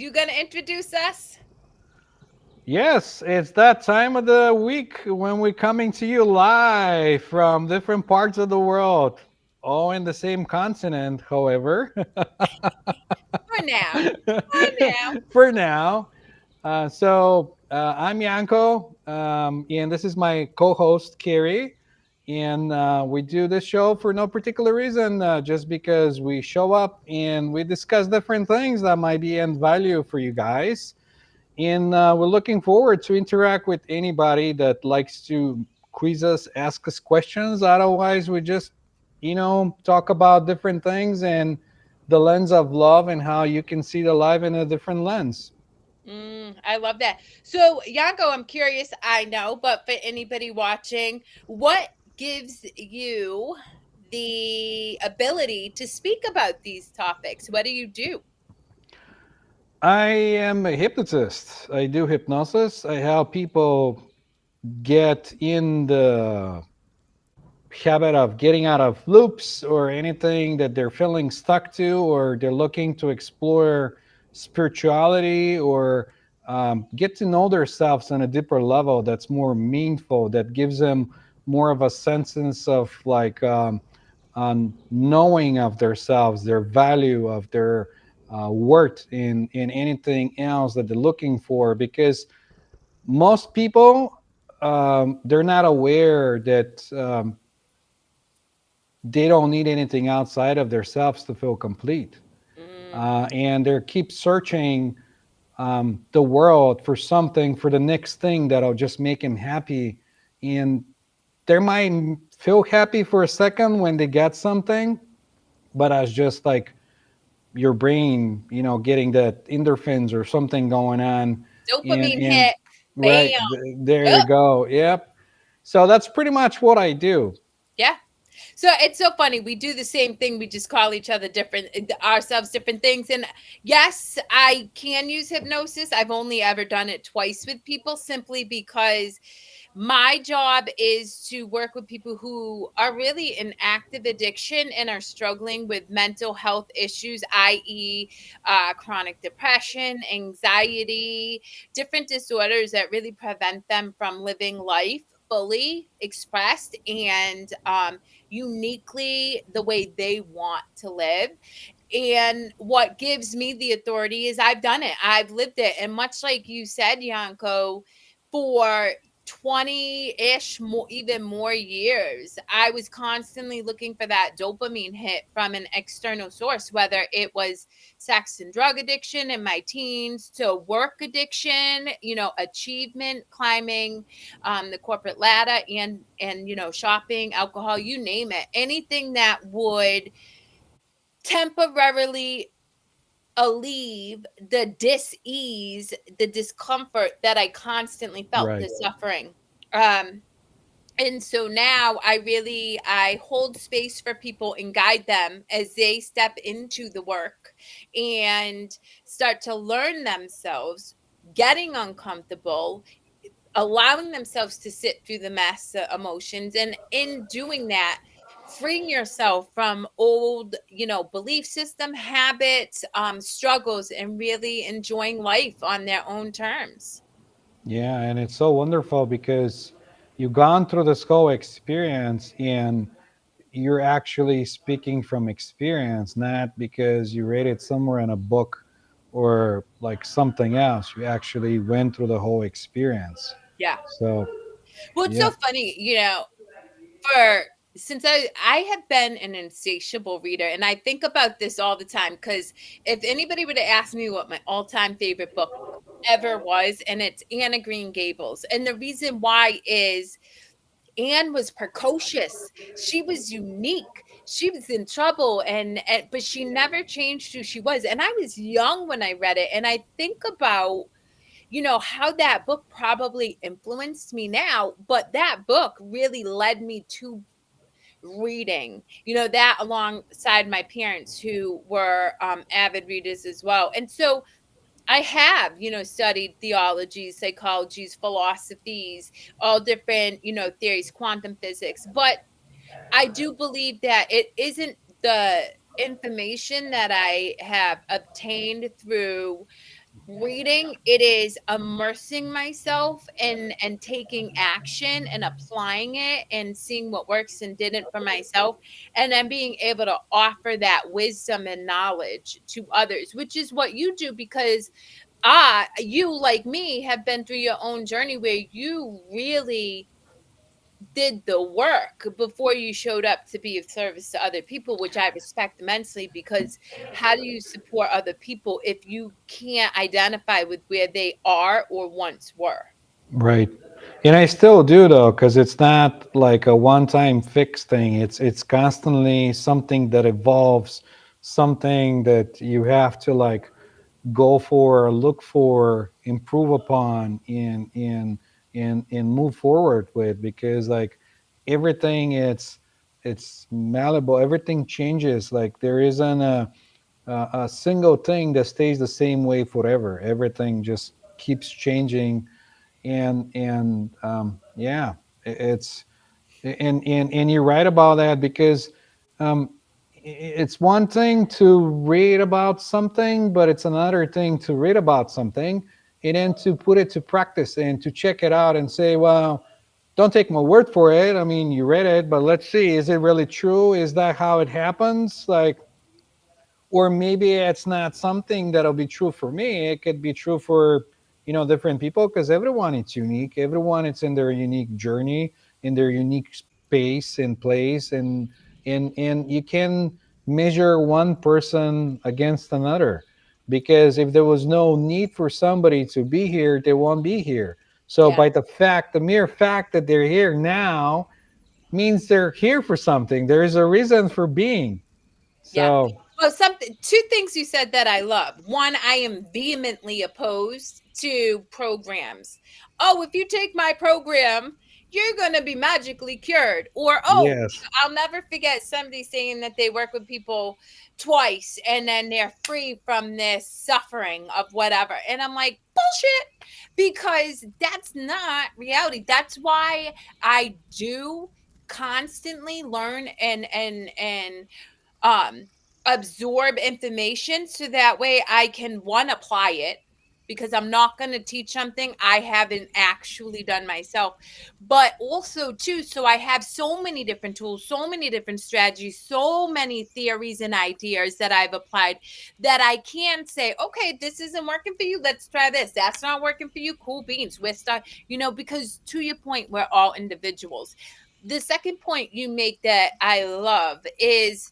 you going to introduce us? Yes, it's that time of the week when we're coming to you live from different parts of the world, all in the same continent, however, For now. For now. for now. I'm Yanko, and this is my co host, Kerri. And we do this show for no particular reason, just because we show up and we discuss different things that might be end value for you guys. And we're looking forward to interact with anybody that likes to quiz us, ask us questions. Otherwise, we just, talk about different things and the lens of love and how you can see the life in a different lens. I love that. So, Yanko, I'm curious, I know, but for anybody watching, what gives you the ability to speak about these topics? What do you do? I am a hypnotist. I do hypnosis. I help people get in the habit of getting out of loops or anything that they're feeling stuck to, or they're looking to explore spirituality or get to know themselves on a deeper level that's more meaningful, that gives them more of a sense of like knowing of themselves, their value of their worth in anything else that they're looking for. Because most people, they're not aware that they don't need anything outside of themselves to feel complete. Mm, And they keep searching the world for something, for the next thing that'll just make them happy. And they might feel happy for a second when they get something, but as just like your brain, getting that endorphins or something going on. And, dopamine and hit. right Bam. there you Yep. go. Yep. So that's pretty much what I do. Yeah. So it's so funny. We do the same thing. We just call each other different, ourselves different things. And yes, I can use hypnosis. I've only ever done it twice with people simply because my job is to work with people who are really in active addiction and are struggling with mental health issues, i.e., chronic depression, anxiety, different disorders that really prevent them from living life fully expressed and uniquely the way they want to live. And what gives me the authority is I've done it, I've lived it. And much like you said, Yanko, for 20-ish more, even more years, I was constantly looking for that dopamine hit from an external source, whether it was sex and drug addiction in my teens to work addiction, achievement, climbing the corporate ladder, and shopping, alcohol, you name it, anything that would temporarily alleviate the dis-ease, the discomfort that I constantly felt, Right. the suffering. Um, and so now I hold space for people and guide them as they step into the work and start to learn themselves, getting uncomfortable, allowing themselves to sit through the mass emotions, and in doing that, freeing yourself from old, belief system, habits, struggles, and really enjoying life on their own terms. Yeah, and it's so wonderful because you've gone through this whole experience and you're actually speaking from experience, not because you read it somewhere in a book or like something else. You actually went through the whole experience. Yeah. So, Well, it's so yeah. funny, for since I have been an insatiable reader, and I think about this all the time, because if anybody would have asked me what my all-time favorite book ever was, and it's Anna Green Gables. And the reason why is Anne was precocious. She was unique. She was in trouble, and but she never changed who she was. And I was young when I read it, and I think about how that book probably influenced me now, but that book really led me to reading, that alongside my parents who were avid readers as well. And so I have, studied theologies, psychologies, philosophies, all different, theories, quantum physics. But I do believe that it isn't the information that I have obtained through reading, it is immersing myself and taking action and applying it and seeing what works and didn't for myself, and then being able to offer that wisdom and knowledge to others, which is what you do, because you, like me, have been through your own journey where you really did the work before you showed up to be of service to other people, which I respect immensely, because how do you support other people if you can't identify with where they are or once were? Right. And I still do though, because it's not like a one-time fix thing. It's constantly something that evolves, something that you have to like go for, look for, improve upon, and move forward with, because like everything it's malleable. Everything changes. Like there isn't a single thing that stays the same way forever. Everything just keeps changing, and yeah, it's and you're right about that, because um, it's one thing to read about something, but it's another thing to read about something and then to put it to practice and to check it out and say, well, don't take my word for it. I mean, you read it, but let's see, is it really true? Is that how it happens? Like, or maybe it's not something that'll be true for me. It could be true for, different people, because everyone is unique. Everyone is in their unique journey, in their unique space and place, and you can measure one person against another, because if there was no need for somebody to be here, they won't be here. So Yeah. by the mere fact that they're here now means they're here for something. There is a reason for being. Yeah. So Well, something two things you said that I love. One, I am vehemently opposed to programs. Oh, if you take my program, you're going to be magically cured. Or, oh, yes. I'll never forget somebody saying that they work with people twice and then they're free from this suffering of whatever. And I'm like, bullshit, because that's not reality. That's why I do constantly learn and um absorb information, so that way I can, one, apply it, because I'm not going to teach something I haven't actually done myself, but also too, so I have so many different tools, so many different strategies, so many theories and ideas that I've applied, that I can say, okay, this isn't working for you, let's try this. That's not working for you, cool beans, we're stuck, because to your point, we're all individuals. The second point you make that I love is,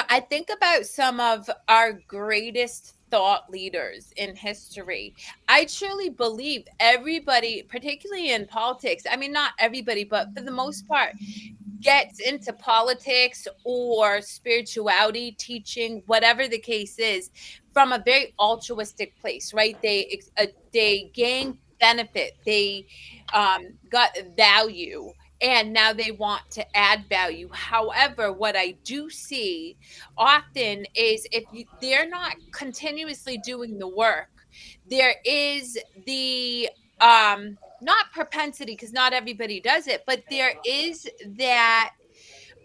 I think about some of our greatest thought leaders in history. I truly believe everybody, particularly in politics, I mean, not everybody, but for the most part, gets into politics or spirituality, teaching, whatever the case is, from a very altruistic place, right? They gain benefit, they got value, and now they want to add value. However, what I do see often is, if they're not continuously doing the work, there is the not propensity, because not everybody does it, but there is that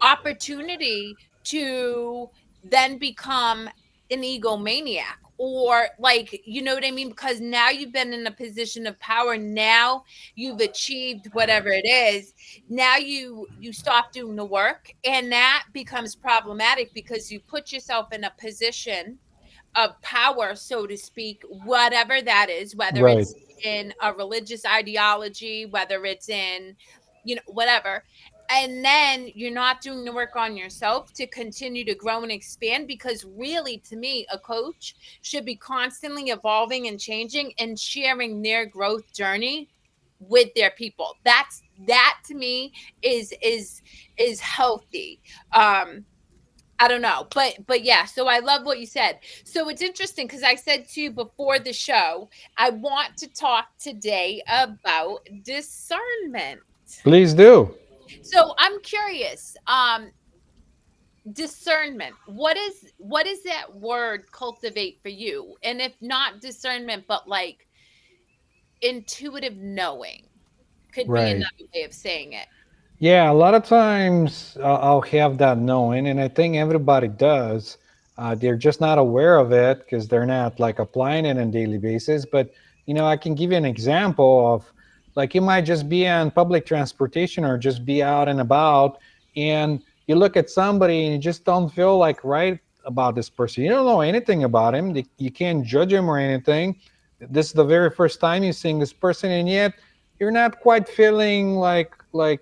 opportunity to then become an egomaniac, or, like, you know what I mean, because now you've been in a position of power, now you've achieved whatever it is, now you stop doing the work, and that becomes problematic, because you put yourself in a position of power, so to speak, whatever that is, whether Right. it's in a religious ideology, whether it's in, whatever. And then you're not doing the work on yourself to continue to grow and expand, because really, to me, a coach should be constantly evolving and changing and sharing their growth journey with their people. That to me is healthy. I don't know, but yeah, so I love what you said. So it's interesting, because I said to you before the show, I want to talk today about discernment. Please do. So I'm curious, discernment. What is that word cultivate for you? And if not discernment, but like intuitive knowing could be Right. another way of saying it. Yeah, a lot of times I'll have that knowing, and I think everybody does. They're just not aware of it because they're not like applying it on a daily basis. But I can give you an example of, like, you might just be on public transportation or just be out and about, and you look at somebody and you just don't feel like right about this person. You don't know anything about him. You can't judge him or anything. This is the very first time you're seeing this person, and yet you're not quite feeling like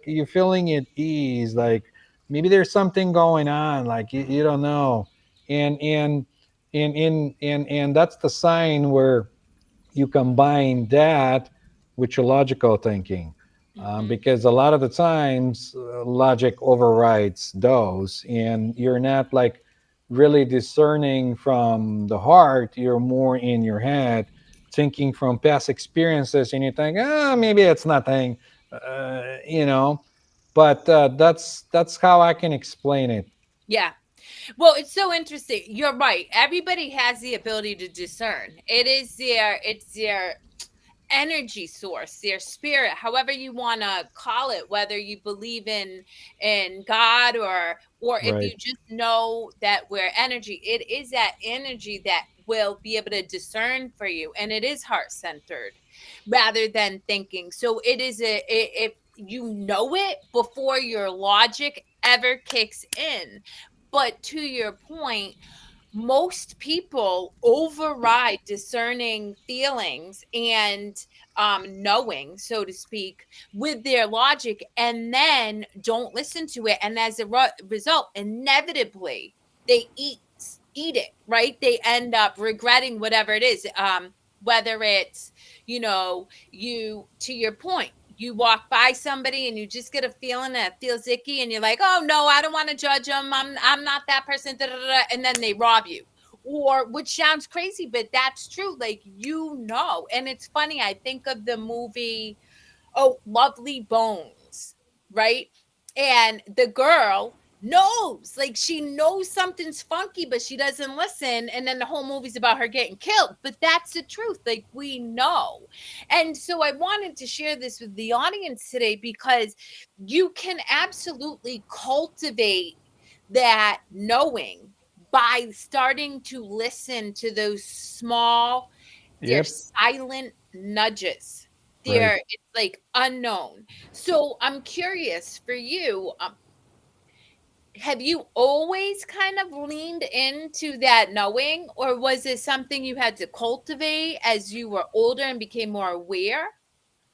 you're feeling at ease. Like maybe there's something going on. Like you don't know, and that's the sign where you combine that with your logical thinking, Hmm. because a lot of the times logic overrides those, and you're not like really discerning from the heart. You're more in your head, thinking from past experiences, and you think, maybe it's nothing, you know. But that's how I can explain it. Yeah. Well, it's so interesting. You're right. Everybody has the ability to discern. It's their energy source, their spirit, however you want to call it, whether you believe in God, or if Right. you just know that we're energy, it is that energy that will be able to discern for you, and it is heart centered rather than thinking. So it is if you know it before your logic ever kicks in. But to your point, most people override discerning feelings and knowing, so to speak, with their logic, and then don't listen to it. And as a result, inevitably, they eat it, right? They end up regretting whatever it is. Whether it's, you, to your point, you walk by somebody and you just get a feeling that feels icky, and you're like, oh no, I don't want to judge them, I'm not that person, da, da, da, da, and then they rob you. Or, which sounds crazy, but that's true, like, and it's funny, I think of the movie, oh, Lovely Bones, right? And the girl knows, like, she knows something's funky, but she doesn't listen. And then the whole movie's about her getting killed. But that's the truth. Like, we know. And so I wanted to share this with the audience today because you can absolutely cultivate that knowing by starting to listen to those small, they're Yep. silent nudges. Right. It's like unknown. So I'm curious for you, have you always kind of leaned into that knowing, or was it something you had to cultivate as you were older and became more aware?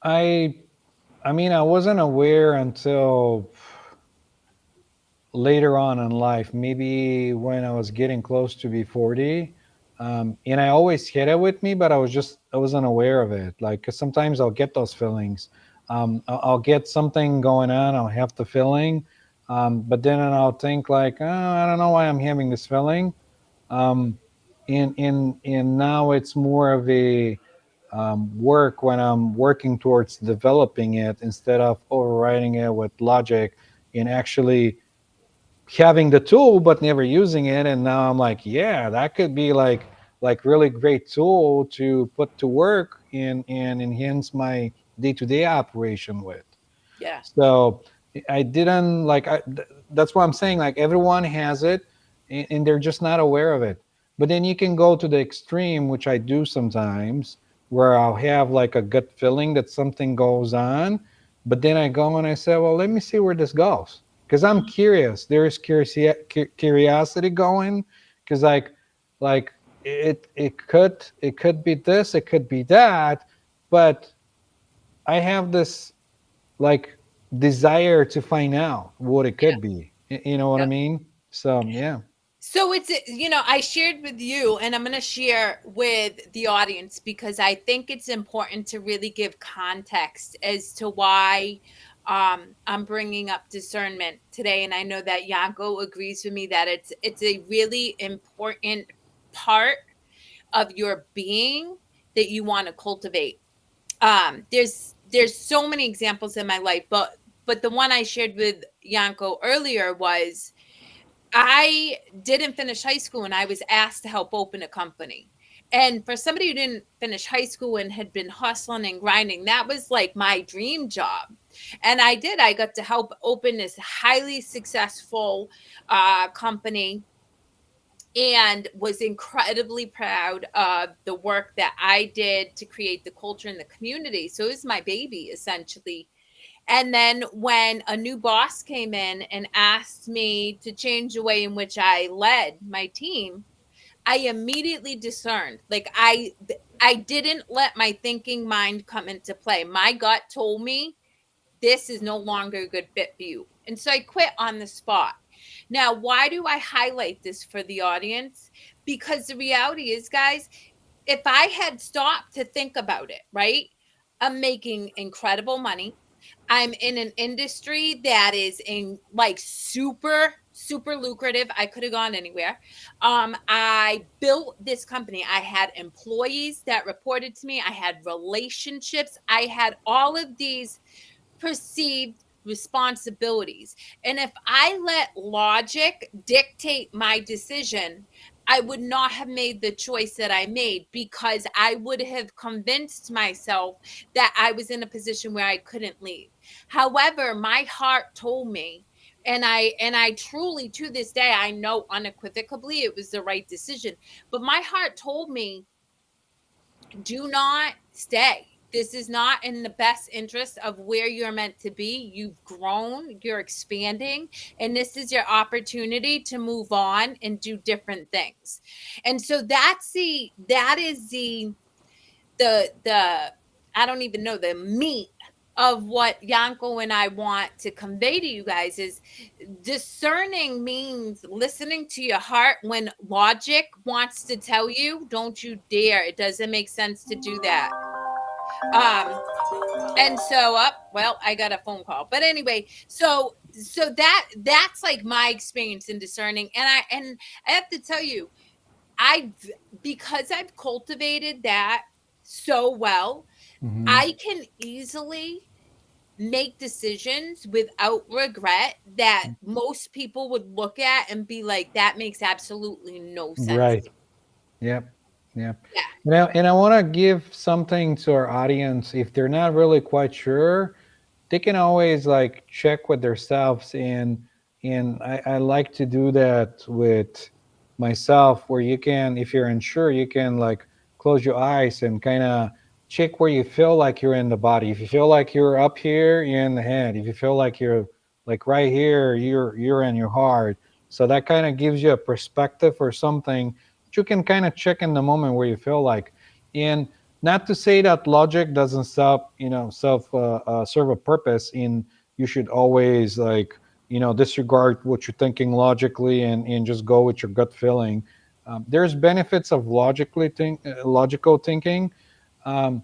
I I mean, I wasn't aware until later on in life, maybe when I was getting close to be 40. And I always had it with me, but I wasn't aware of it. Like, 'cause sometimes I'll get those feelings. I'll get something going on, I'll have the feeling, but then I'll think like, I don't know why I'm having this feeling. Um, and now it's more of a work when I'm working towards developing it instead of overriding it with logic and actually having the tool but never using it. And now I'm like, yeah, that could be like really great tool to put to work and enhance my day-to-day operation with. Yeah. So I didn't like. That's what I'm saying. Like everyone has it, and they're just not aware of it. But then you can go to the extreme, which I do sometimes, where I'll have like a gut feeling that something goes on, but then I go and I say, well, let me see where this goes, because I'm Mhm. curious. There is curiosity going, because like it could be this, it could be that, but I have this like desire to find out what it Yeah. could be. You know what I Yep. mean? So yeah. So I shared with you, and I'm going to share with the audience because I think it's important to really give context as to why I'm bringing up discernment today. And I know that Yanko agrees with me that it's a really important part of your being that you want to cultivate. There's so many examples in my life, but the one I shared with Yanko earlier was, I didn't finish high school and I was asked to help open a company. And for somebody who didn't finish high school and had been hustling and grinding, that was like my dream job. And I did. I got to help open this highly successful company. and was incredibly proud of the work that I did to create the culture in the community. So it was my baby essentially. And then when a new boss came in and asked me to change the way in which I led my team, I immediately discerned. Like I didn't let my thinking mind come into play. My gut told me this is no longer a good fit for you. And so I quit on the spot. Now, why do I highlight this for the audience? Because the reality is, guys, if I had stopped to think about it, right? I'm making incredible money. I'm in an industry that is in like super lucrative. I could have gone anywhere. I built this company. I had employees that reported to me. I had relationships. I had all of these perceived responsibilities. And if I let logic dictate my decision, I would not have made the choice that I made because I would have convinced myself that I was in a position where I couldn't leave. However, my heart told me, and I truly to this day I know unequivocally it was the right decision. But my heart told me, do not stay. This is not in the best interest of where you're meant to be. You've grown, you're expanding, and this is your opportunity to move on and do different things. And so that is the I don't even know the meat of what Yanko and I want to convey to you guys is discerning means listening to your heart when logic wants to tell you, don't you dare. It doesn't make sense to do that. Um, and so up, well, I got a phone call. But anyway, so that's like my experience in discerning. And I have to tell you, I because I've cultivated that so well, Hmm. I can easily make decisions without regret that most people would look at and be like, that makes absolutely no sense Right. to me. Yep. Yep. Yeah. And I want to give something to our audience if they're not really quite sure. They can always like check with themselves, and I like to do that with myself, where you can, if you're unsure, you can like close your eyes and kind of check where you feel like you're in the body. If you feel like you're up here, you're in the head. If you feel like you're like right here, you're in your heart. So that kind of gives you a perspective or something that you can kind of check in the moment where you feel like. And not to say that logic doesn't serve a purpose in you should always like disregard what you're thinking logically and just go with your gut feeling. There's benefits of logical thinking, um,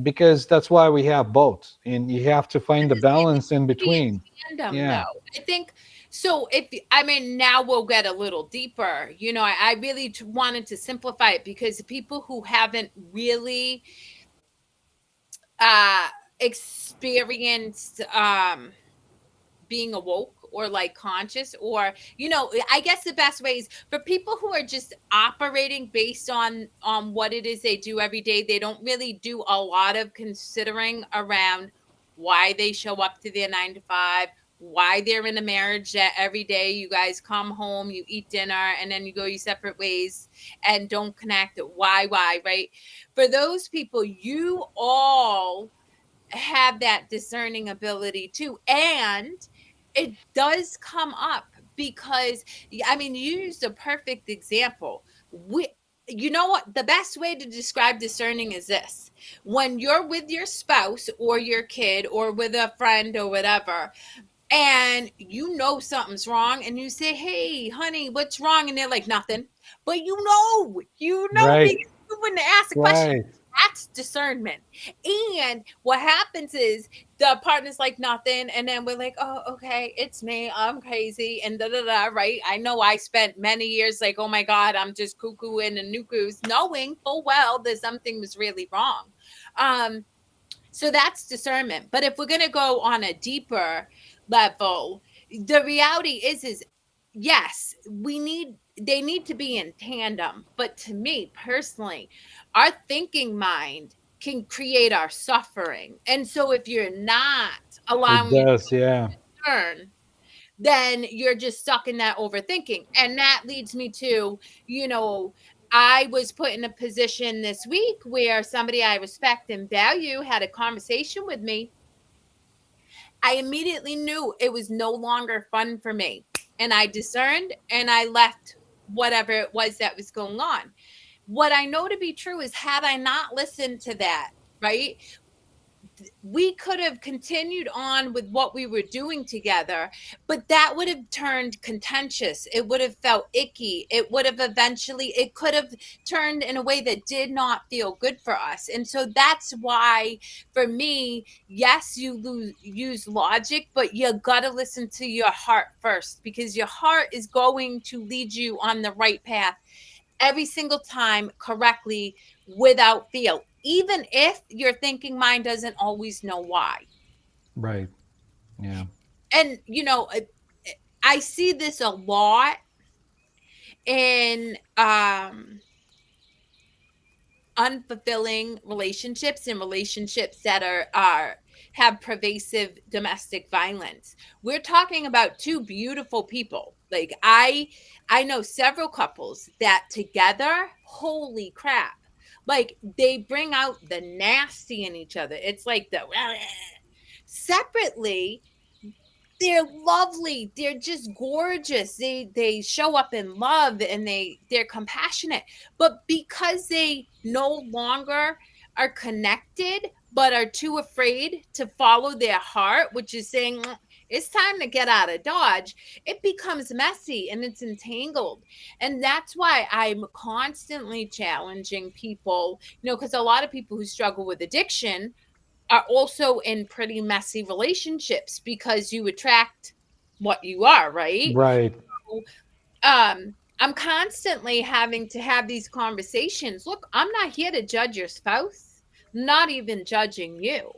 because that's why we have both, and you have to find the It needs balance in to be between. in tandem, Yeah. though. I think so. If I mean, now we'll get a little deeper. I really wanted to simplify it because people who haven't really uh experienced being awoke or like conscious, or I guess the best way is for people who are just operating based on what it is they do every day. They don't really do a lot of considering around why they show up to their 9 to 5, why they're in a marriage that every day you guys come home, you eat dinner, and then you go your separate ways and don't connect. Why, right? For those people, you all have that discerning ability too. And it does come up because, I mean, you used a perfect example. You know what? The best way to describe discerning is this: when you're with your spouse or your kid or with a friend or whatever, and something's wrong, and you say, "Hey, honey, what's wrong?" And they're like, "Nothing." But Right. because you wouldn't ask the question. Right. That's discernment. And what happens is the partner's like, "Nothing." And then we're like, "Oh, okay, it's me. I'm crazy." And da da da, right? I know I spent many years like, "Oh my God, I'm just cuckoo and a nucleus," knowing full well that something was really wrong. Um, so that's discernment. But if we're going to go on a deeper level, the reality is yes, they need to be in tandem. But to me personally, our thinking mind can create our suffering. And so if you're not It allowing does. Yeah. yourself to discern, then you're just stuck in that overthinking. And that leads me to, you know, I was put in a position this week where somebody I respect and value had a conversation with me. I immediately knew it was no longer fun for me. And I discerned and I left whatever it was that was going on. What I know to be true is, had I not listened to that, right, we could have continued on with what we were doing together, but that would have turned contentious. It would have felt icky. It would have eventually, it could have turned in a way that did not feel good for us. And so that's why, for me, yes, use logic, but you got to listen to your heart first, because your heart is going to lead you on the right path every single time correctly without fail, even if your thinking mind doesn't always know why. Right. Yeah. And, I see this a lot in unfulfilling relationships and relationships that are have pervasive domestic violence. We're talking about two beautiful people. Like I know several couples that together, holy crap, like they bring out the nasty in each other. It's like the separately, they're lovely, they're just gorgeous, they show up in love, and they're compassionate, but because they no longer are connected but are too afraid to follow their heart, which is saying, it's time to get out of dodge, it becomes messy and it's entangled. And that's why I'm constantly challenging people, because a lot of people who struggle with addiction are also in pretty messy relationships, because you attract what you are, right? Right. I'm constantly having to have these conversations. Look, I'm not here to judge your spouse, not even judging you.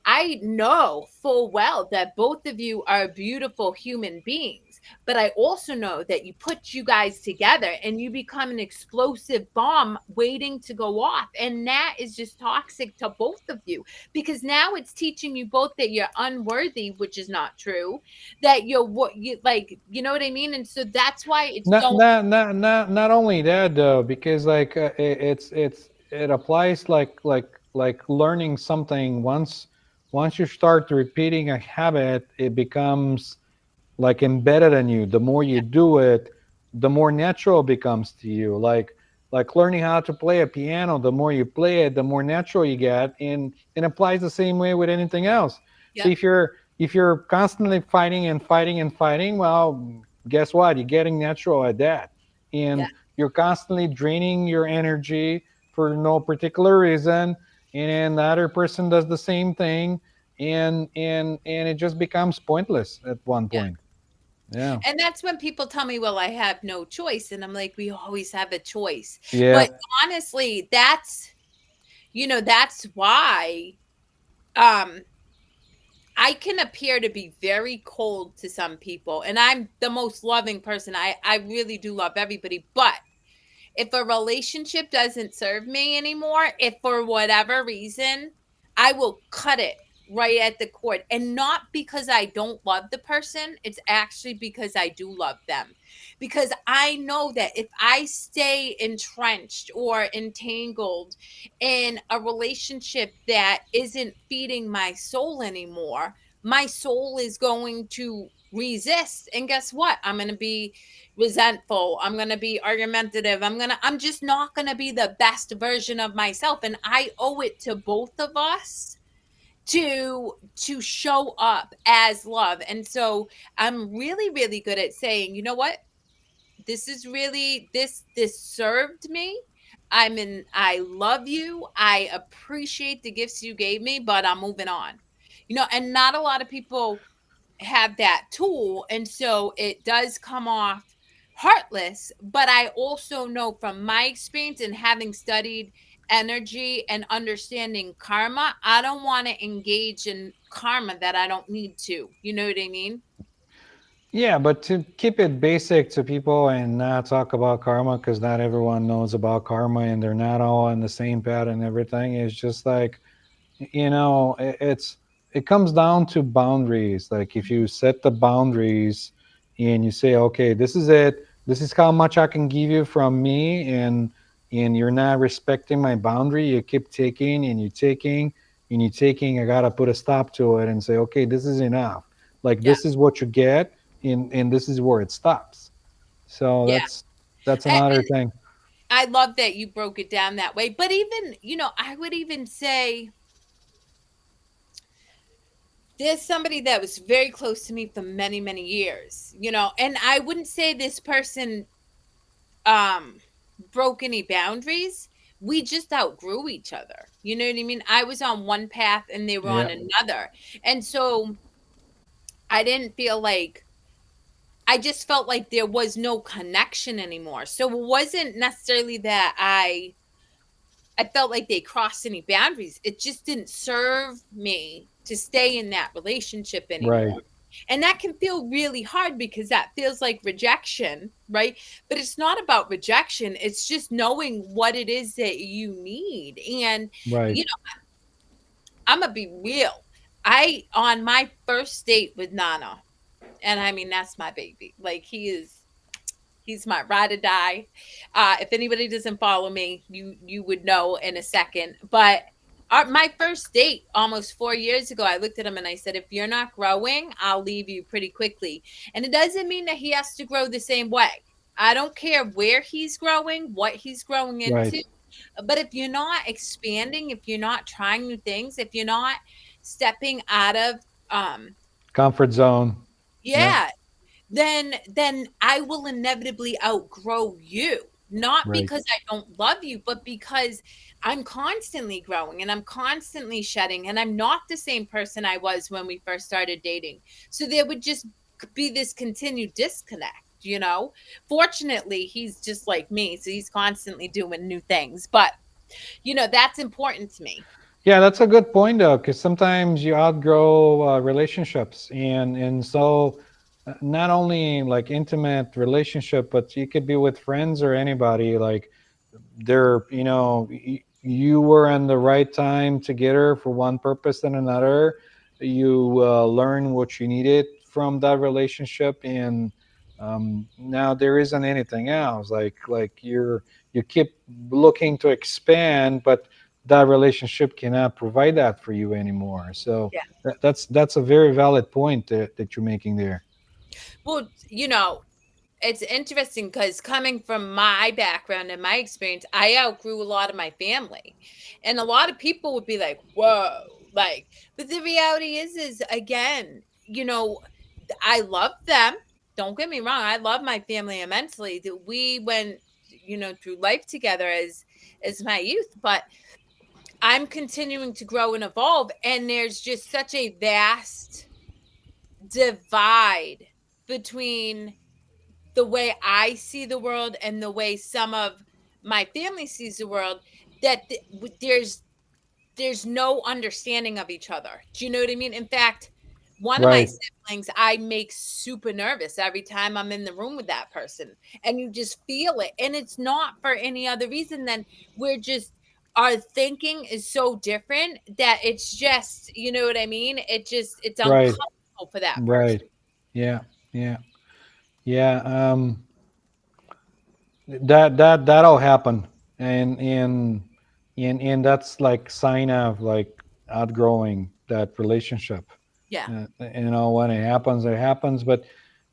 I know full well that both of you are beautiful human beings, but I also know that you put you guys together and you become an explosive bomb waiting to go off. And that is just toxic to both of you, because now it's teaching you both that you're unworthy, which is not true, that you're what you like, you know what I mean? And so that's why it's Not so not only that though, because like it applies like learning something. Once you start repeating a habit, it becomes like embedded in you. The more you do it, the more natural it becomes to you. Like learning how to play a piano, the more you play it, the more natural you get. And it applies the same way with anything else. So yep, if you're constantly fighting and fighting and fighting, well, guess what? You're getting natural at that. yeah. And you're constantly draining your energy for no particular reason. And the other person does the same thing. And it just becomes pointless at one point. Yeah. And that's when people tell me, well, I have no choice. And I'm like, we always have a choice. Yeah. But honestly, that's why um I can appear to be very cold to some people. And I'm the most loving person. I really do love everybody. But if a relationship doesn't serve me anymore, if for whatever reason, I will cut it right at the cord. And not because I don't love the person, it's actually because I do love them. Because I know that if I stay entrenched or entangled in a relationship that isn't feeding my soul anymore, my soul is going to resist. And guess what? I'm going to be resentful, I'm going to be argumentative, I'm just not going to be the best version of myself. And I owe it to both of us to show up as love. And so I'm really really good at saying, you know what, this is really this served me. I love you, I appreciate the gifts you gave me, but I'm moving on. And not a lot of people have that tool, and so it does come off heartless. But I also know from my experience and having studied energy and understanding karma, I don't want to engage in karma that I don't need to. You know what I mean? Yeah, but to keep it basic to people and not talk about karma, because not everyone knows about karma and they're not all on the same path and everything, is just like, it comes down to boundaries. Like if you set the boundaries, and you say, okay, this is it. This is how much I can give you from me, and you're not respecting my boundary. You keep taking and you're taking and you're taking. I gotta put a stop to it and say, okay, this is enough. Like Yeah. this is what you get, and this is where it stops. So Yeah. that's And another thing. I love that you broke it down that way. But even, I would even say there's somebody that was very close to me for many, many years, and I wouldn't say this person um broke any boundaries. We just outgrew each other. You know what I mean? I was on one path and they were on Yeah, another. And so I didn't feel like I just felt like there was no connection anymore. So it wasn't necessarily that I felt like they crossed any boundaries. It just didn't serve me to stay in that relationship right, anymore. And that can feel really hard because that feels like rejection, right? But it's not about rejection. It's just knowing what it is that you need. And, right. I'm going to be real. On my first date with Nana, and I mean, that's my baby. Like, he's my ride or die. If anybody doesn't follow me, you would know in a second. But my first date almost 4 years ago, I looked at him and I said, "If you're not growing, I'll leave you pretty quickly." And it doesn't mean that he has to grow the same way. I don't care where he's growing, what he's growing Right. into. But if you're not expanding, if you're not trying new things, if you're not stepping out of, um, Comfort zone. Yeah. yeah, then I will inevitably outgrow you. Not Right. because I don't love you, but because I'm constantly growing and I'm constantly shedding, and I'm not the same person I was when we first started dating. So there would just be this continued disconnect. Fortunately, he's just like me, so he's constantly doing new things. But that's important to me. Yeah, that's a good point though, because sometimes you outgrow relationships, and so not only like intimate relationship, but you could be with friends or anybody. Like they're, you were in the right time together for one purpose and another. You learn what you needed from that relationship, and now there isn't anything else. Like you keep looking to expand, but that relationship cannot provide that for you anymore. So Yeah. that's a very valid point that you're making there. Well, it's interesting because coming from my background and my experience, I outgrew a lot of my family. And a lot of people would be like, whoa, like, but the reality is again, I love them. Don't get me wrong. I love my family immensely. That we went, through life together as my youth, but I'm continuing to grow and evolve. And there's just such a vast divide between the way I see the world and the way some of my family sees the world, that there's no understanding of each other. Do you know what I mean? In fact, one of my Right, siblings I make super nervous every time I'm in the room with that person. And you just feel it. And it's not for any other reason than we're just our thinking is so different that it's just, you know what I mean? It's right, uncomfortable for that right. person. Yeah, yeah, yeah. That'll happen, and that's like sign of like outgrowing that relationship. Yeah. When it happens, it happens. But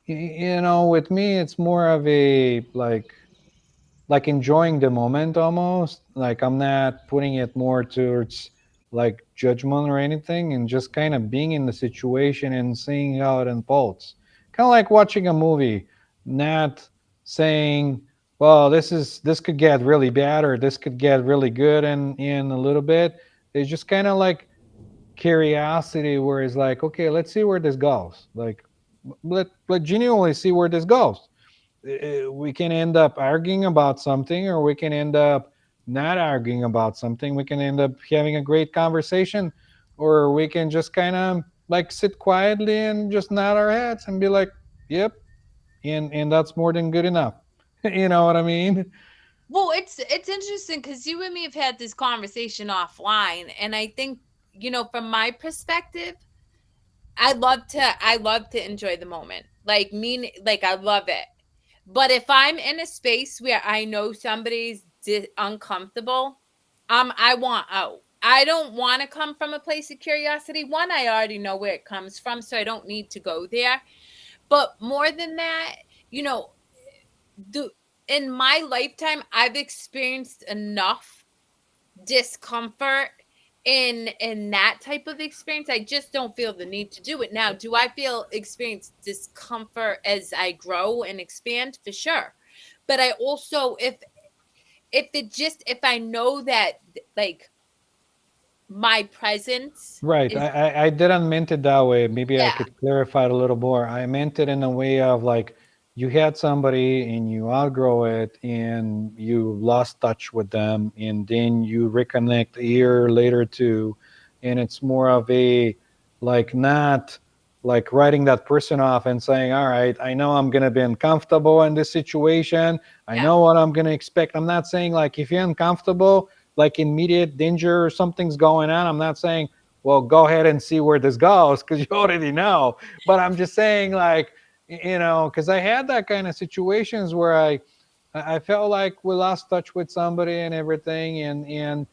with me, it's more of a like enjoying the moment almost. Like I'm not putting it more towards like judgment or anything, and just kind of being in the situation and seeing how it unfolds. Kind of like watching a movie, not saying, "Well, this could get really bad or this could get really good in a little bit." It's just kind of like curiosity, where it's like, okay, let's see where this goes. Like let genuinely see where this goes. We can end up arguing about something, or we can end up not arguing about something. We can end up having a great conversation, or we can just kind of like sit quietly and just nod our heads and be like, yep, and that's more than good enough. You know what I mean? Well, it's interesting because you and me have had this conversation offline, and I think, from my perspective, I love to enjoy the moment. Like mean like I love it. But if I'm in a space where I know somebody's uncomfortable, I want out. I don't want to come from a place of curiosity. One, I already know where it comes from, so I don't need to go there. But more than that, you know, the in my lifetime, I've experienced enough discomfort in that type of experience. I just don't feel the need to do it now. Do I feel experience discomfort as I grow and expand? For sure. But I also, if I know that, like, my presence Right. is, I didn't meant it that way. Maybe I yeah, could clarify it a little more. I meant it in a way of like you had somebody and you outgrow it and you lost touch with them and then you reconnect a year later too. And it's more of a like not like writing that person off and saying, all right, I know I'm going to be uncomfortable in this situation. I yeah, know what I'm going to expect. I'm not saying like if you're uncomfortable, like immediate danger or something's going on. I'm not saying, well, go ahead and see where this goes because you already know. But I'm just saying, like, because I had that kind of situations where I felt like we lost touch with somebody and everything, and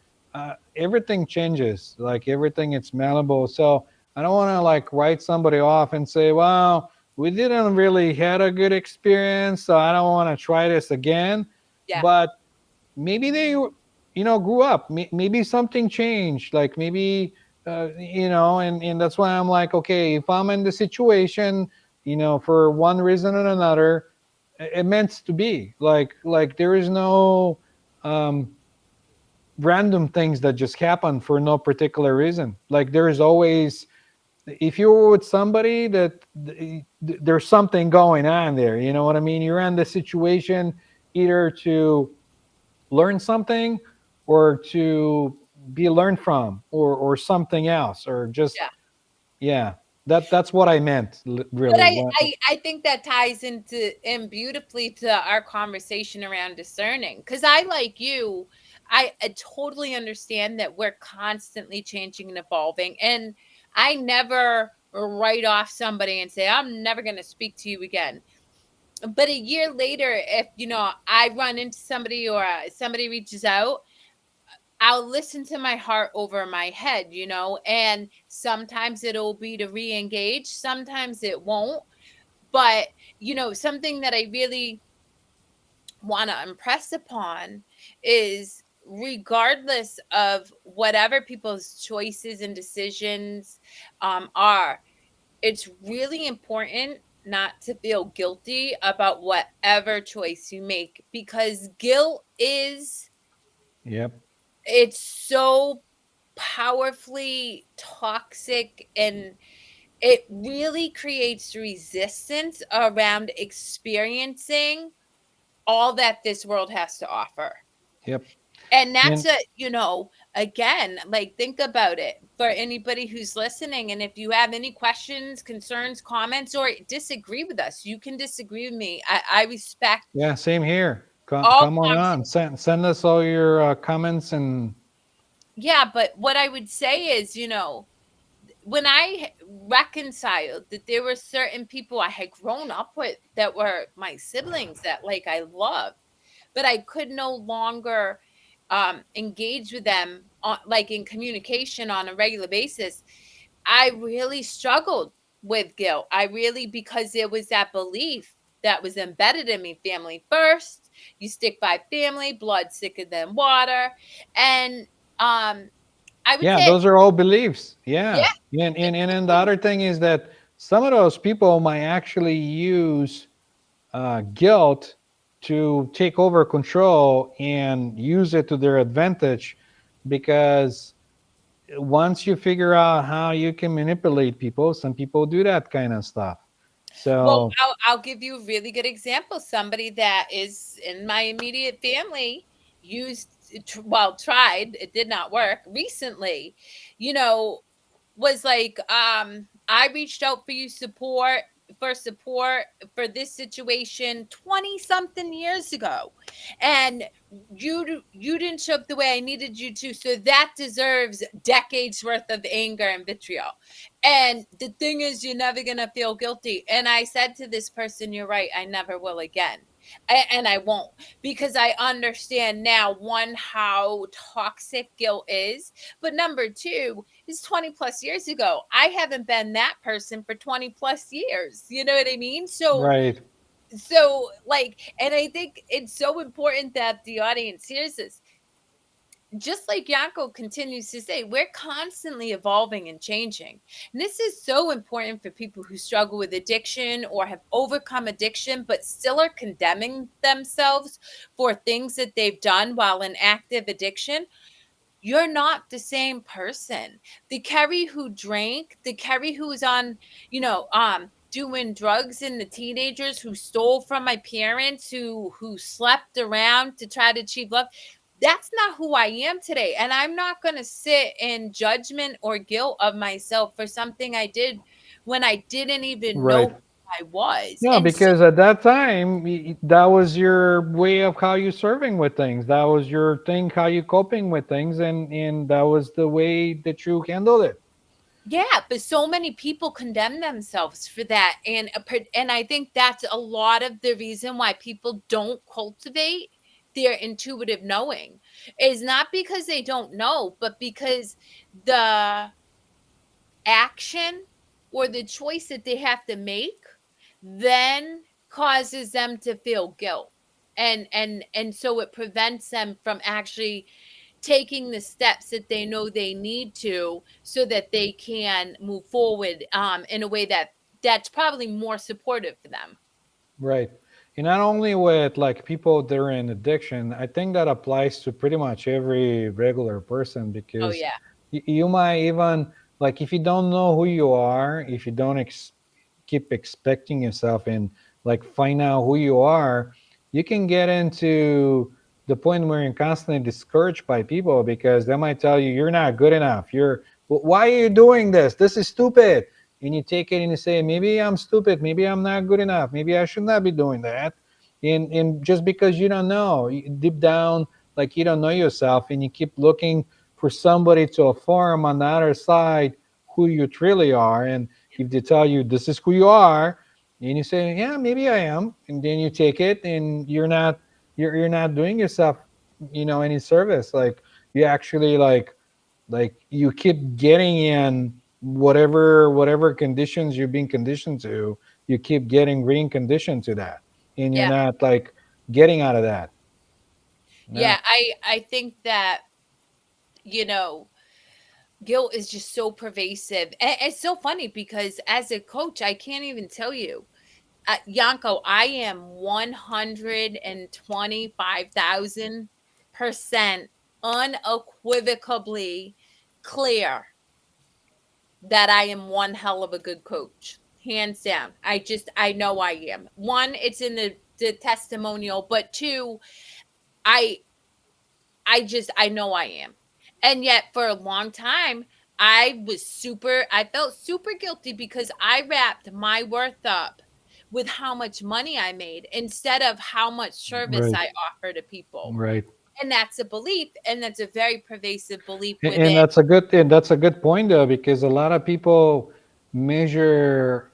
everything changes. Like everything, it's malleable. So I don't want to like write somebody off and say, well, we didn't really had a good experience, so I don't want to try this again. yeah, But maybe they grew up. Maybe something changed, like maybe and that's why I'm like, okay, if I'm in the situation, for one reason or another, it meant to be like there is no um random things that just happen for no particular reason. Like there's always, if you're with somebody that there's something going on there, you know what I mean? You're in the situation either to learn something or to be learned from or something else or just, yeah. yeah, that's what I meant, But really. I, What? I I think that ties in beautifully to our conversation around discerning. Because I, like you, I totally understand that we're constantly changing and evolving, and I never write off somebody and say I'm never going to speak to you again. But a year later, if I run into somebody or somebody reaches out, I'll listen to my heart over my head, and sometimes it'll be to re-engage, sometimes it won't. But, something that I really want to impress upon is, regardless of whatever people's choices and decisions are, it's really important not to feel guilty about whatever choice you make, because guilt is, Yep. it's so powerfully toxic, and it really creates resistance around experiencing all that this world has to offer. Yep. And that's And again, like, think about it for anybody who's listening. And if you have any questions, concerns, comments, or disagree with us, you can disagree with me. I respect yeah, same here. all Come on conversations. on, send us all your comments and Yeah, but what I would say is, when I reconciled that there were certain people I had grown up with that were my siblings that, like, I loved, but I could no longer engage with them on, like, in communication on a regular basis, I really struggled with guilt. I really, because there was that belief that was embedded in me: family first, you stick by family, blood thicker than water. And I would yeah, say, those are all beliefs. yeah, Yeah. And then the exactly. other thing is that some of those people might actually use guilt to take over control and use it to their advantage, because once you figure out how you can manipulate people, some people do that kind of stuff. Well, So I'll give you a really good example. Somebody that is in my immediate family used, well, tried, it did not work recently, you know, was like, I reached out for you support. for support for this situation 20 something years ago, and you didn't show up the way I needed you to, so that deserves decades worth of anger and vitriol. And the thing is, you're never going to feel guilty. And I said to this person, you're right, I never will again. And I won't, because I understand now, one, how toxic guilt is, but number two, it's 20 plus years ago. I haven't been that person for 20 plus years. You know what I mean? Right. So like, and I think it's so important that the audience hears this. Just like Yanko continues to say, we're constantly evolving and changing. And this is so important for people who struggle with addiction or have overcome addiction, but still are condemning themselves for things that they've done while in active addiction. You're not the same person. The Kerri who drank, the Kerri who was on, doing drugs in the teenagers, who stole from my parents, who slept around to try to achieve love. That's not who I am today. And I'm not going to sit in judgment or guilt of myself for something I did when I didn't even know Right. who I was. No, And so, because at that time, that was your way of how you serving with things. That was your thing, how you coping with things, and that was the way that you handled it. yeah, but so many people condemn themselves for that, and I think that's a lot of the reason why people don't cultivate their intuitive knowing, is not because they don't know, but because the action or the choice that they have to make then causes them to feel guilt, and so it prevents them from actually taking the steps that they know they need to, so that they can move forward in a way that's probably more supportive for them. Right. And not only with like people that are in addiction, I think that applies to pretty much every regular person Oh because yeah. you might even, like, if you don't know who you are, if you don't keep expecting yourself and like find out who you are, you can get into the point where you're constantly discouraged by people because they might tell you you're not good enough. Why are you doing this? This is stupid. And you take it and you say, maybe I'm stupid, maybe I'm not good enough, maybe I should not be doing that. And just because you don't know, deep down, like you don't know yourself, and you keep looking for somebody to affirm on the other side who you truly are. And if they tell you this is who you are, and you say, yeah, maybe I am, and then you take it, and you're not doing yourself, any service. Like you actually like you keep getting in whatever conditions you're being conditioned to, you keep getting re-conditioned to that, and you're Yeah. not like getting out of that. Yeah. Yeah, I think that, you know guilt is just so pervasive, and it's so funny because as a coach, I can't even tell you, Yanko, I am 125,000% unequivocally clear that I am one hell of a good coach. Hands down. I know I am. One, it's in the testimonial, but two, I I know I am. And yet for a long time, I felt super guilty because I wrapped my worth up with how much money I made instead of how much service Right. I offer to people. Right. And that's a belief, and that's a very pervasive belief And within. that's a good point though, because a lot of people measure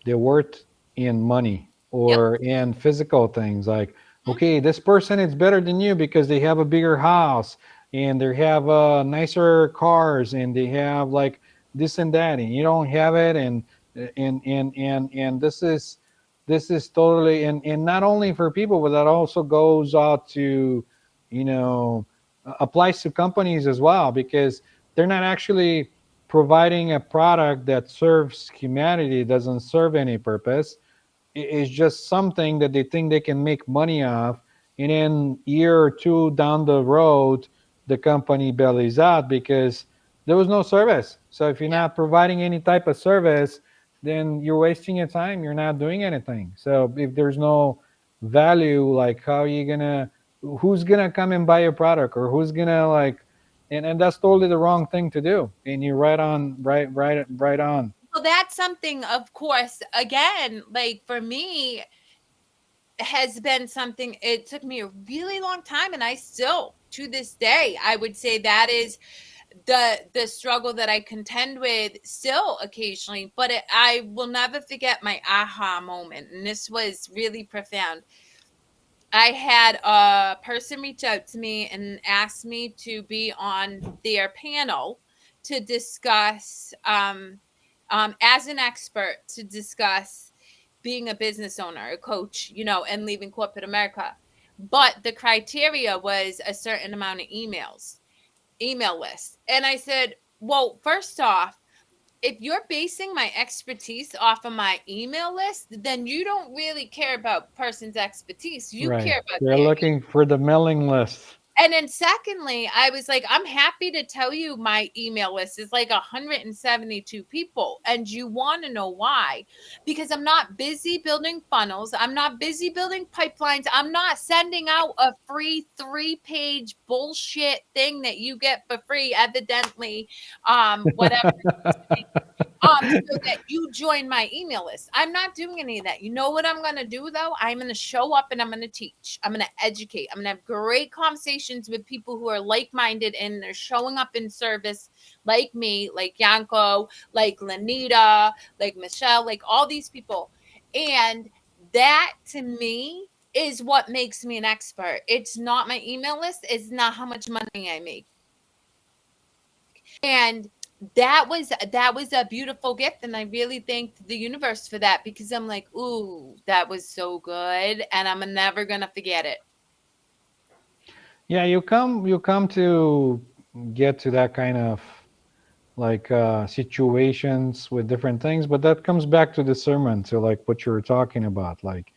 their worth in money Yep. or in physical things. Like, okay, this person is better than you because they have a bigger house and they have nicer cars and they have like this and that, and you don't have it. And this is totally, and not only for people, but that also goes out to, you know applies to companies as well, because they're not actually providing a product that serves humanity, doesn't serve any purpose. It's just something that they think they can make money off, and then year or two down the road the company bellies out because there was no service. So if you're Yeah. not providing any type of service, then you're wasting your time, you're not doing anything. So if there's no value, like how are you gonna who's gonna come and buy your product, or who's gonna like, and that's totally the wrong thing to do. And you're right on. that's something, of course, again, like for me, has been something, it took me a really long time, and I still, to this day, I would say that is the struggle that I contend with still occasionally. But I will never forget my aha moment, and this was really profound. I had a person reach out to me and ask me to be on their panel to discuss, as an expert, to discuss being a business owner, a coach, and leaving corporate America. But the criteria was a certain amount of email list. And I said, well, first off, if you're basing my expertise off of my email list, then you don't really care about person's expertise. You Right. care about They're their looking for the mailing list. and then secondly, I was like, I'm happy to tell you my email list is like 172 people. And you want to know why? Because I'm not busy building funnels. I'm not busy building pipelines. I'm not sending out a free 3-page bullshit thing that you get for free, evidently, whatever. So that you join my email list. I'm not doing any of that. You know what I'm going to do though? I'm going to show up and I'm going to teach. I'm going to educate. I'm going to have great conversations with people who are like-minded and they're showing up in service, like me, like Yanko, like Lanita, like Michelle, like all these people. And that to me is what makes me an expert. It's not my email list. It's not how much money I make. And that was a beautiful gift, and I really thanked the universe for that, because I'm like, ooh, that was so good, and I'm never gonna forget it. Yeah, you come to get to that kind of like situations with different things, but that comes back to discernment, to like what you were talking about, like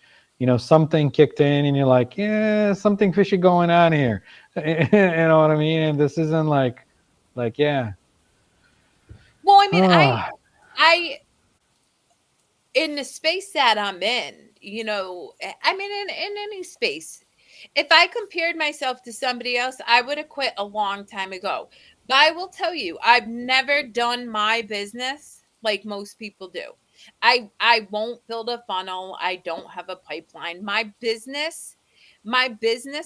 something kicked in and you're like, yeah, something fishy going on here. You know what I mean? And this isn't like yeah. Well, I mean, I Ah, I in the space that I'm in, I mean, in any space, if I compared myself to somebody else, I would have quit a long time ago. But I will tell you, I've never done my business like most people do. I won't build a funnel. I don't have a pipeline. My business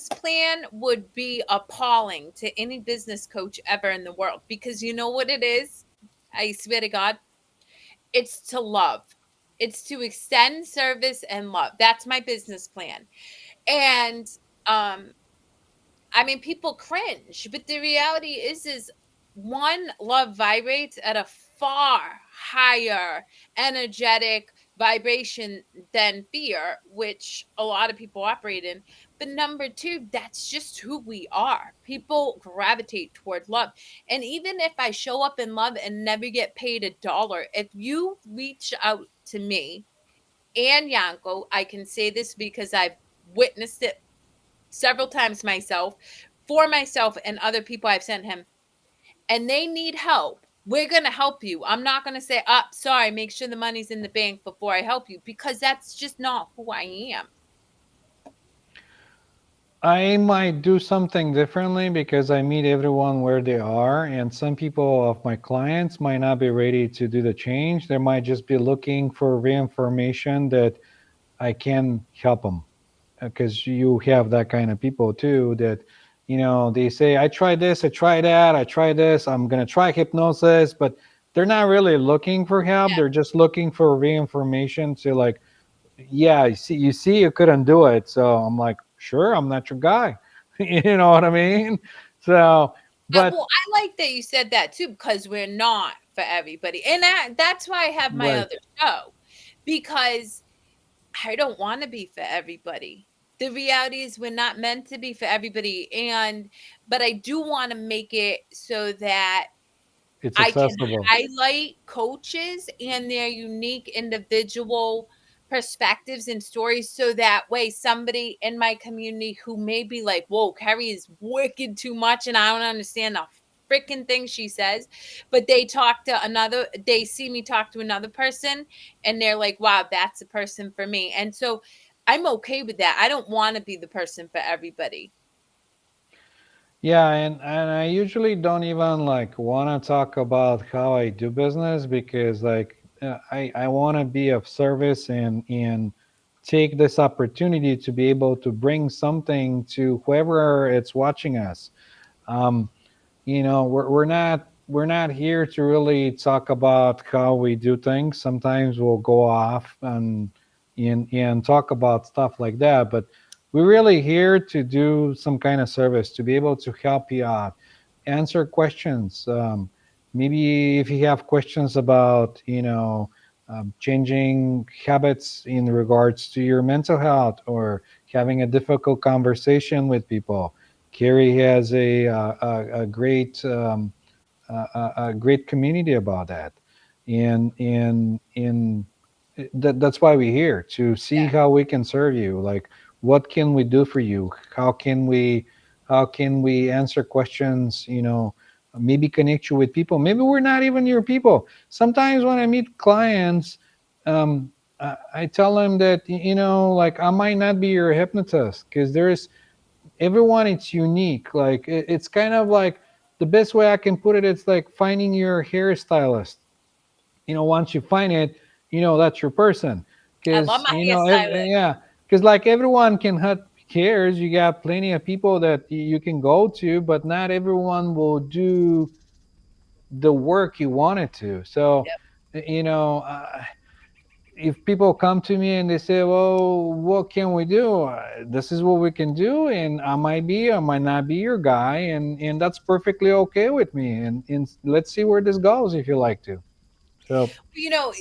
plan would be appalling to any business coach ever in the world, because you know what it is? I swear to God, it's to love. It's to extend service and love. That's my business plan. And um I mean, people cringe, but the reality is one, love vibrates at a far higher energetic vibration than fear, which a lot of people operate in. But number two, that's just who we are. People gravitate toward love. And even if I show up in love and never get paid a dollar, if you reach out to me and Yanko, I can say this because I've witnessed it several times myself, for myself and other people I've sent him, and they need help. We're going to help you. I'm not going to say, sorry, make sure the money's in the bank before I help you, because that's just not who I am. I might do something differently because I meet everyone where they are, and some people of my clients might not be ready to do the change. They might just be looking for reinformation that I can help them, because you have that kind of people too, that they say, I tried this, I tried that, I tried this, I'm gonna try hypnosis, but they're not really looking for help. Yeah. They're just looking for reinformation to like, yeah, you see you couldn't do it, so I'm like, sure, I'm not your guy. You know what I mean? So Well, but I like that you said that too, because we're not for everybody. And that's why I have my right. other show, because I don't want to be for everybody. The reality is we're not meant to be for everybody. But I do want to make it so that It's I can accessible. highlight coaches and their unique individual perspectives and stories, so that way somebody in my community who may be like, whoa, Kerri is wicked too much and I don't understand the freaking thing she says, but they see me talk to another person and they're like, wow, that's a person for me. And so I'm okay with that. I don't want to be the person for everybody. Yeah, and I usually don't even like want to talk about how I do business, because like I want to be of service and take this opportunity to be able to bring something to whoever it's watching us. Um, we're not here to really talk about how we do things. Sometimes we'll go off and talk about stuff like that, but we're really here to do some kind of service, to be able to help you out, answer questions. Maybe if you have questions about changing habits in regards to your mental health, or having a difficult conversation with people, Kerri has a great a great community about that, and that's why we're here, to see Yeah. how we can serve you. Like, what can we do for you? How can we answer questions? Maybe connect you with people. Maybe we're not even your people. Sometimes when I meet clients, I tell them that like, I might not be your hypnotist, because there's everyone, it's unique. Like, it's kind of like, the best way I can put it, it's like finding your hairstylist. Once you find it, that's your person. I love Because my hairstylist. yeah, because like, everyone can cut hairs. You got plenty of people that you can go to, but not everyone will do the work you wanted to. So, Yep. you know uh, if people come to me and they say, "Well, what can we do?" This is what we can do, and I might not be your guy, and that's perfectly okay with me. And let's see where this goes, if you like to. So, You know,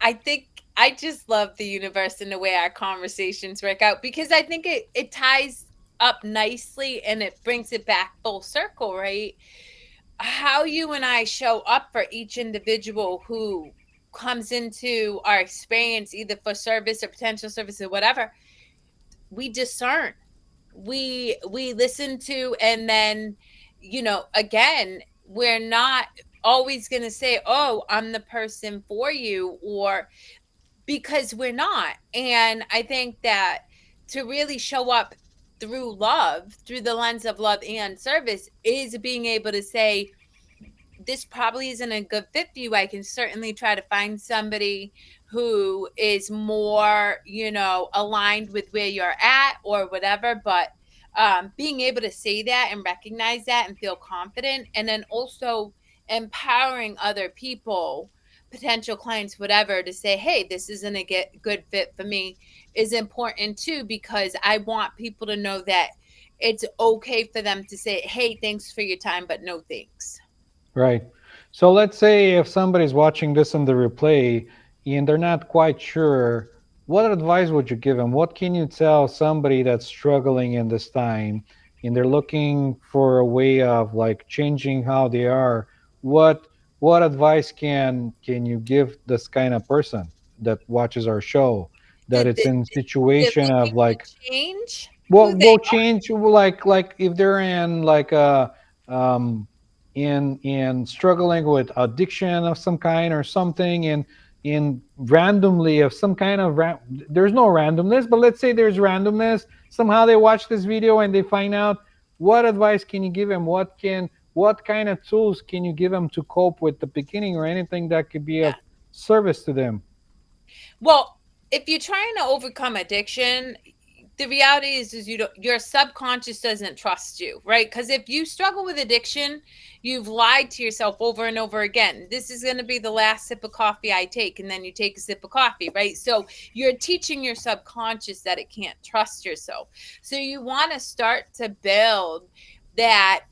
I think I just love the universe and the way our conversations work out, because I think it ties up nicely and it brings it back full circle, right? How you and I show up for each individual who comes into our experience, either for service or potential service or whatever, we discern. We listen to, and then, again, we're not always going to say, "Oh, I'm the person for you," or, because we're not. And I think that to really show up through love, through the lens of love and service, is being able to say, this probably isn't a good fit for you. I can certainly try to find somebody who is more, aligned with where you're at or whatever. But being able to say that and recognize that and feel confident, and then also empowering other people, potential clients, whatever, to say, hey, this isn't a good fit for me, is important too, because I want people to know that it's okay for them to say, hey, thanks for your time, but no thanks. right. So let's say if somebody's watching this in the replay and they're not quite sure, what advice would you give them? What can you tell somebody that's struggling in this time and they're looking for a way of like changing how they are? What what advice can you give this kind of person that watches our show, that Did it's the in they're situation looking of like, to change who well, they we'll change, like if they're in like a um in struggling with addiction of some kind or something, and in randomly of some kind of there's no randomness, but let's say there's randomness. Somehow they watch this video and they find out, what advice can you give them? What kind of tools can you give them to cope with the beginning, or anything that could be yeah. of service to them? Well, if you're trying to overcome addiction, the reality is you don't, your subconscious doesn't trust you, right? Because if you struggle with addiction, you've lied to yourself over and over again. This is going to be the last sip of coffee I take, and then you take a sip of coffee, right? So you're teaching your subconscious that it can't trust yourself. So you want to start to build that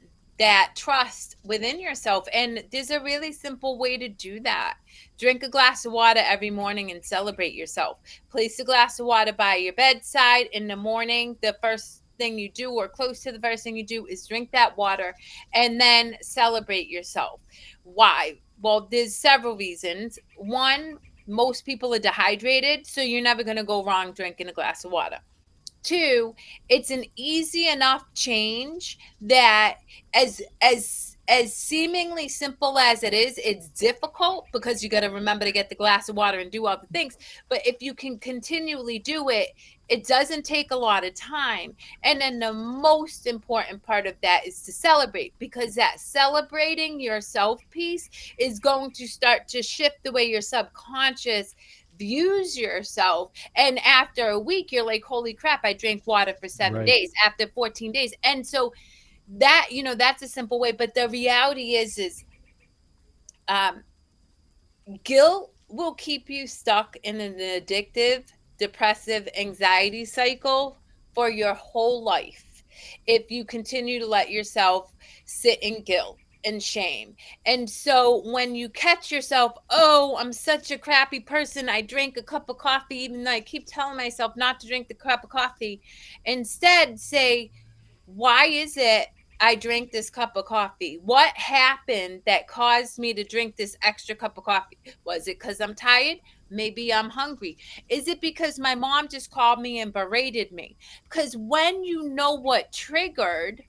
trust within yourself, and there's a really simple way to do that. Drink a glass of water every morning and celebrate yourself. Place a glass of water by your bedside in the morning. The first thing you do, or close to the first thing you do, is drink that water and then celebrate yourself. Why? Well, there's several reasons. One, most people are dehydrated, so you're never going to go wrong drinking a glass of water. Two, it's an easy enough change that as as seemingly simple as it is, it's difficult because you got to remember to get the glass of water and do all the things. But if you can continually do it, it doesn't take a lot of time. And then the most important part of that is to celebrate, because that celebrating yourself piece is going to start to shift the way your subconscious views yourself. And after a week, you're like, holy crap, I drank water for 7 days, Right. after 14 days. And so that, that's a simple way, but the reality is um guilt will keep you stuck in an addictive, depressive anxiety cycle for your whole life if you continue to let yourself sit in guilt and shame. And so when you catch yourself, oh, I'm such a crappy person, I drank a cup of coffee, even though I keep telling myself not to drink the cup of coffee, instead say, why is it I drank this cup of coffee? What happened that caused me to drink this extra cup of coffee? Was it because I'm tired? Maybe I'm hungry. Is it because my mom just called me and berated me? Because when you know what triggered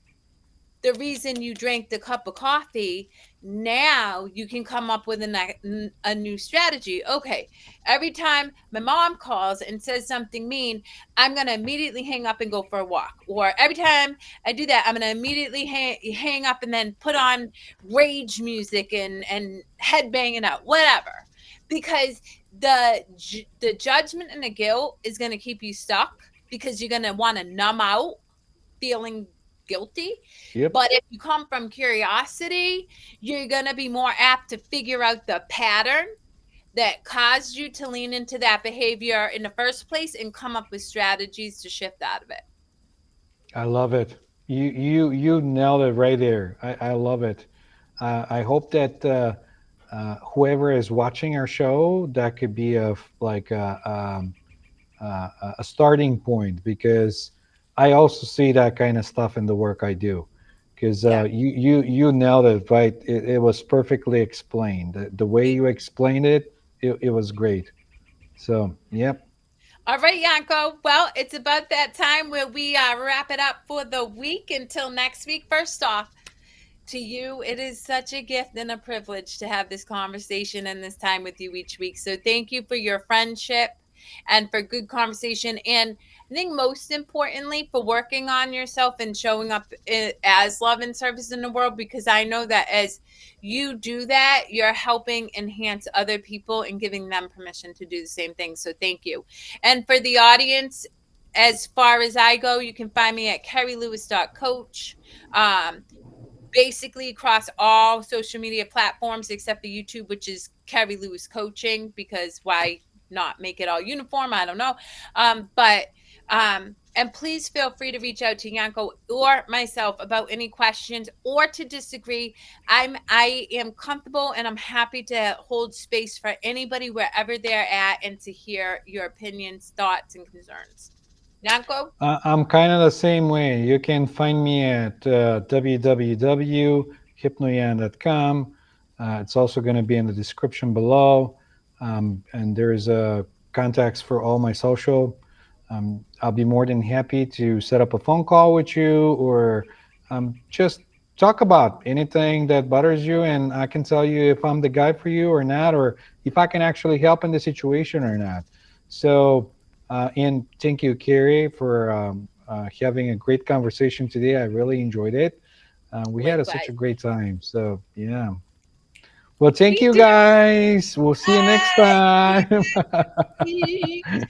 the reason you drank the cup of coffee, now you can come up with a new strategy. Okay, every time my mom calls and says something mean, I'm going to immediately hang up and go for a walk. Or every time I do that, I'm going to immediately hang up and then put on rage music and head banging out, whatever. Because the judgment and the guilt is going to keep you stuck, because you're going to want to numb out feeling guilty. Yep. But if you come from curiosity, you're going to be more apt to figure out the pattern that caused you to lean into that behavior in the first place and come up with strategies to shift out of it. I love it. You nailed it right there. I love it. I hope that whoever is watching our show, that could be like a starting point, because I also see that kind of stuff in the work I do. Because Yeah. you nailed it right. It was perfectly explained. The way you explained it, it was great. So yep. All right, Yanko. Well, it's about that time where we wrap it up for the week. Until next week, first off, to you, it is such a gift and a privilege to have this conversation and this time with you each week. So thank you for your friendship and for good conversation. And I think most importantly, for working on yourself and showing up as love and service in the world, because I know that as you do that, you're helping enhance other people and giving them permission to do the same thing. So thank you. And for the audience, as far as I go, you can find me at kerrylewis.coach. Basically across all social media platforms except for YouTube, which is Kerri Lewis Coaching, because why not make it all uniform? I don't know. But and please feel free to reach out to Yanko or myself about any questions or to disagree. I am comfortable and I'm happy to hold space for anybody wherever they're at and to hear your opinions, thoughts, and concerns. Yanko? I'm kind of the same way. You can find me at www.hypnoyan.com. It's also going to be in the description below. And there's contacts for all my social. I'll be more than happy to set up a phone call with you, or just talk about anything that bothers you. And I can tell you if I'm the guy for you or not, or if I can actually help in the situation or not. So, and thank you, Kerri, for having a great conversation today. I really enjoyed it. We had such a Likewise. great time. So, yeah. Well, thank Me you too. guys. We'll see you next time. Bye.